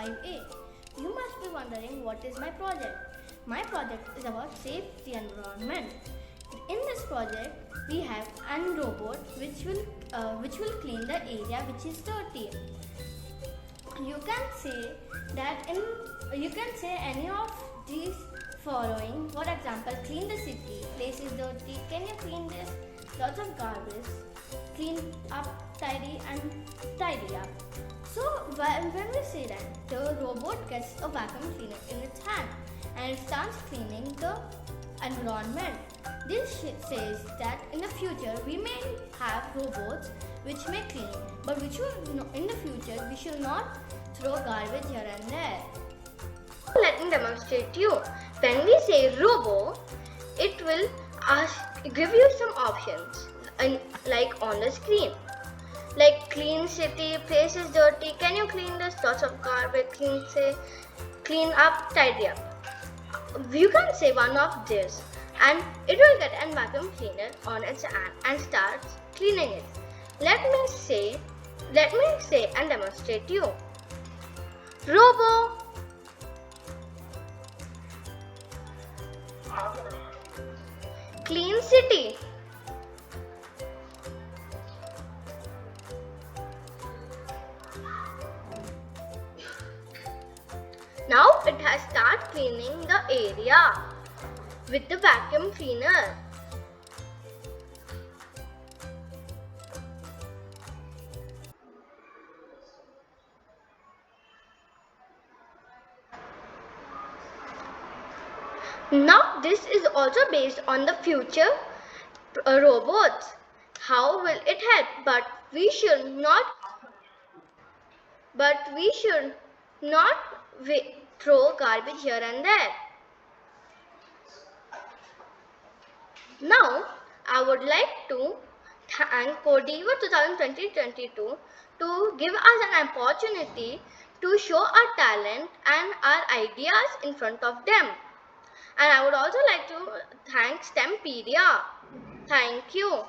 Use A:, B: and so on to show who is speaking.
A: 5A. You must be wondering, what is my project? My project is about Save the Environment. In this project, we have an robot which will clean the area which is dirty. You can say any of these following. For example, clean the city. Place is dirty. Can you clean this? Lots of garbage. Clean up, tidy up. So when we say that, the robot gets a vacuum cleaner in its hand and it starts cleaning the environment. This says that in the future we may have robots which may clean, but in the future we should not throw garbage here and there. Let me demonstrate you. When we say Robo, it will give you some options like on the screen. Like clean city, place is dirty, can you clean this? Lots of garbage, clean up, tidy up. You can say one of this and it will get a vacuum cleaner on its hand and starts cleaning it. Let me say and demonstrate you. Robo, clean city. Now it has started cleaning the area with the vacuum cleaner. Now this is also based on the future robots. How will it help? But we should not throw garbage here and there. Now, I would like to thank Codiva 2020-22 to give us an opportunity to show our talent and our ideas in front of them. And I would also like to thank STEMpedia. Thank you.